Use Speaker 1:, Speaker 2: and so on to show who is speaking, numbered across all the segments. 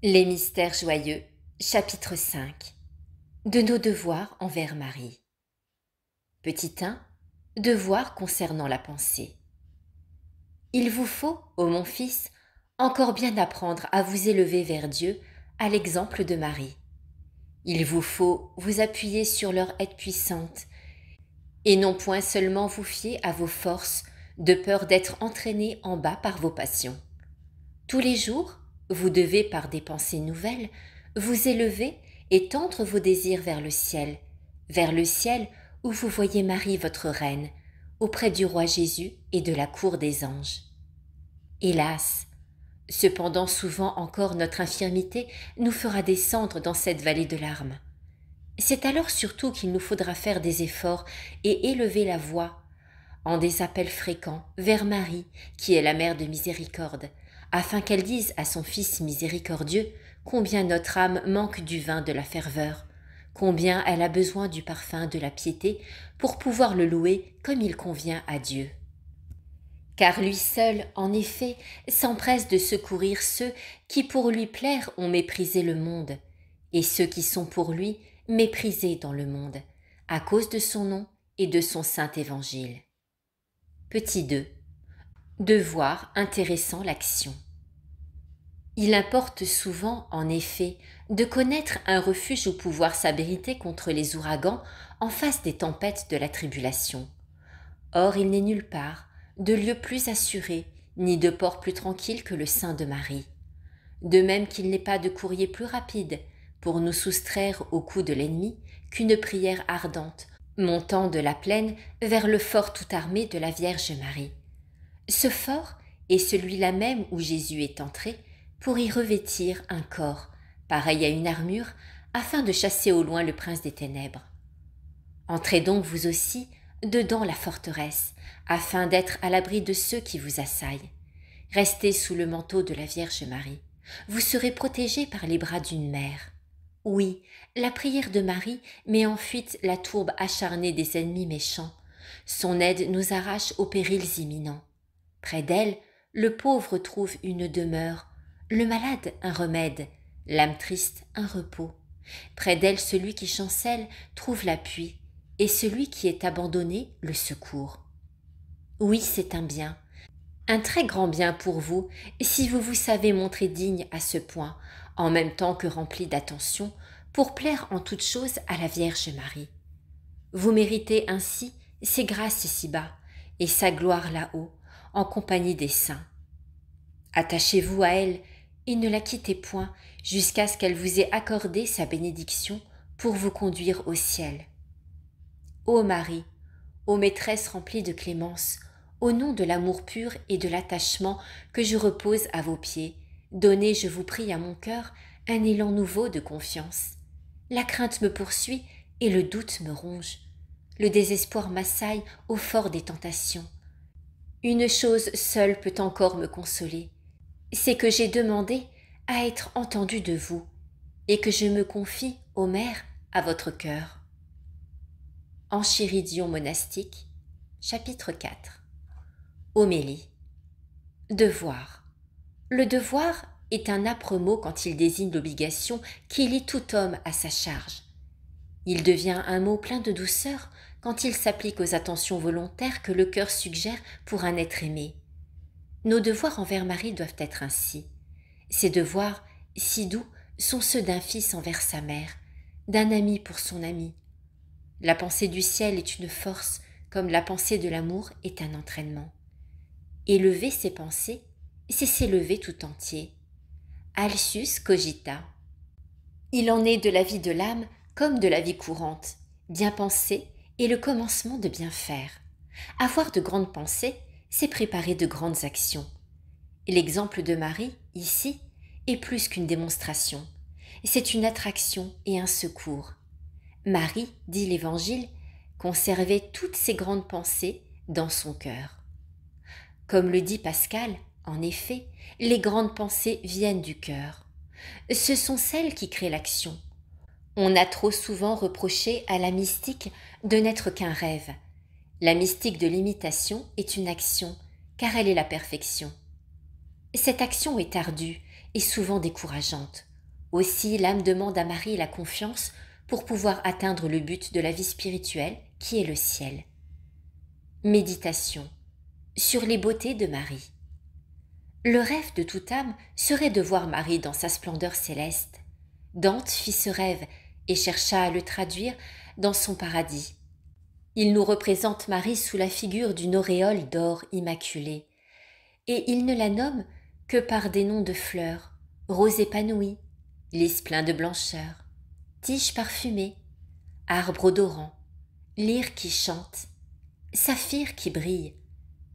Speaker 1: Les mystères joyeux, chapitre 5. De nos devoirs envers Marie. Petit 1. Devoir concernant la pensée. Il vous faut, ô mon fils, encore bien apprendre à vous élever vers Dieu à l'exemple de Marie. Il vous faut vous appuyer sur leur aide puissante et non point seulement vous fier à vos forces de peur d'être entraîné en bas par vos passions. Tous les jours, vous devez, par des pensées nouvelles, vous élever et tendre vos désirs vers le ciel où vous voyez Marie votre reine, auprès du roi Jésus et de la cour des anges. Hélas, cependant souvent encore notre infirmité nous fera descendre dans cette vallée de larmes. C'est alors surtout qu'il nous faudra faire des efforts et élever la voix, en des appels fréquents, vers Marie, qui est la mère de miséricorde, afin qu'elle dise à son Fils miséricordieux combien notre âme manque du vin de la ferveur, combien elle a besoin du parfum de la piété pour pouvoir le louer comme il convient à Dieu. Car lui seul, en effet, s'empresse de secourir ceux qui pour lui plaire ont méprisé le monde, et ceux qui sont pour lui méprisés dans le monde, à cause de son nom et de son saint évangile. Petit 2. Devoir intéressant l'action. Il importe souvent, en effet, de connaître un refuge où pouvoir s'abriter contre les ouragans en face des tempêtes de la tribulation. Or, il n'est nulle part de lieu plus assuré, ni de port plus tranquille que le sein de Marie. De même qu'il n'est pas de courrier plus rapide pour nous soustraire au coup de l'ennemi qu'une prière ardente, montant de la plaine vers le fort tout armé de la Vierge Marie. Ce fort est celui-là même où Jésus est entré pour y revêtir un corps, pareil à une armure, afin de chasser au loin le prince des ténèbres. Entrez donc vous aussi dedans la forteresse, afin d'être à l'abri de ceux qui vous assaillent. Restez sous le manteau de la Vierge Marie. Vous serez protégés par les bras d'une mère. Oui, la prière de Marie met en fuite la tourbe acharnée des ennemis méchants. Son aide nous arrache aux périls imminents. Près d'elle, le pauvre trouve une demeure, le malade un remède, l'âme triste un repos. Près d'elle, celui qui chancelle trouve l'appui, et celui qui est abandonné le secours. Oui, c'est un très grand bien pour vous, si vous vous savez montrer digne à ce point, en même temps que rempli d'attention, pour plaire en toutes choses à la Vierge Marie. Vous méritez ainsi ses grâces ici-bas, et sa gloire là-haut, en compagnie des saints. Attachez-vous à elle et ne la quittez point jusqu'à ce qu'elle vous ait accordé sa bénédiction pour vous conduire au ciel. Ô Marie, ô maîtresse remplie de clémence, au nom de l'amour pur et de l'attachement que je repose à vos pieds, donnez, je vous prie, à mon cœur un élan nouveau de confiance. La crainte me poursuit et le doute me ronge. Le désespoir m'assaille au fort des tentations. Une chose seule peut encore me consoler, c'est que j'ai demandé à être entendue de vous et que je me confie, ô Mère, à votre cœur. Enchiridion monastique, chapitre 4. Homélie. Devoir. Le devoir est un âpre mot quand il désigne l'obligation qui lie tout homme à sa charge. Il devient un mot plein de douceur quand il s'applique aux attentions volontaires que le cœur suggère pour un être aimé. Nos devoirs envers Marie doivent être ainsi. Ces devoirs, si doux, sont ceux d'un fils envers sa mère, d'un ami pour son ami. La pensée du ciel est une force, comme la pensée de l'amour est un entraînement. Élever ses pensées, c'est s'élever tout entier. Alcius cogita. Il en est de la vie de l'âme comme de la vie courante. Bien penser est le commencement de bien faire. Avoir de grandes pensées, c'est préparer de grandes actions. Et l'exemple de Marie, ici, est plus qu'une démonstration. C'est une attraction et un secours. Marie, dit l'Évangile, conservait toutes ses grandes pensées dans son cœur. Comme le dit Pascal, en effet, les grandes pensées viennent du cœur. Ce sont celles qui créent l'action. On a trop souvent reproché à la mystique de n'être qu'un rêve. La mystique de l'imitation est une action, car elle est la perfection. Cette action est ardue et souvent décourageante. Aussi l'âme demande à Marie la confiance pour pouvoir atteindre le but de la vie spirituelle qui est le ciel. Méditation sur les beautés de Marie. Le rêve de toute âme serait de voir Marie dans sa splendeur céleste. Dante fit ce rêve et chercha à le traduire dans son paradis. Il nous représente Marie sous la figure d'une auréole d'or immaculée, et il ne la nomme que par des noms de fleurs, rose épanouie, lys plein de blancheur, tige parfumée, arbre odorant, lyre qui chante, saphir qui brille,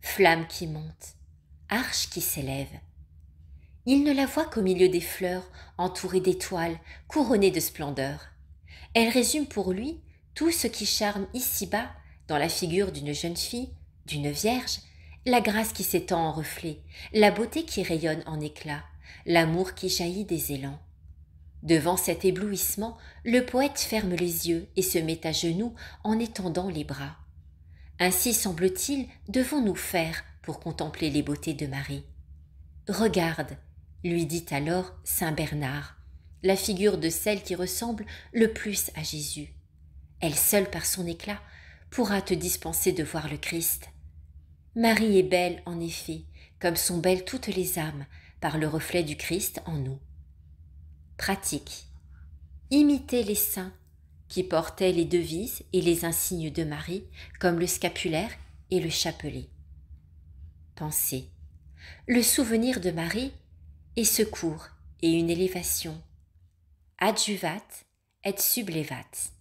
Speaker 1: flamme qui monte, arche qui s'élève. Il ne la voit qu'au milieu des fleurs, entourée d'étoiles, couronnée de splendeur. Elle résume pour lui tout ce qui charme ici-bas, dans la figure d'une jeune fille, d'une vierge, la grâce qui s'étend en reflet, la beauté qui rayonne en éclat, l'amour qui jaillit des élans. Devant cet éblouissement, le poète ferme les yeux et se met à genoux en étendant les bras. Ainsi semble-t-il devons-nous faire pour contempler les beautés de Marie. Regarde, lui dit alors saint Bernard, la figure de celle qui ressemble le plus à Jésus. Elle seule par son éclat pourra te dispenser de voir le Christ. Marie est belle en effet, comme sont belles toutes les âmes, par le reflet du Christ en nous. Pratique. Imitez les saints qui portaient les devises et les insignes de Marie, comme le scapulaire et le chapelet. Pensez. Le souvenir de Marie est secours et une élévation. Adjuvat et sublevat.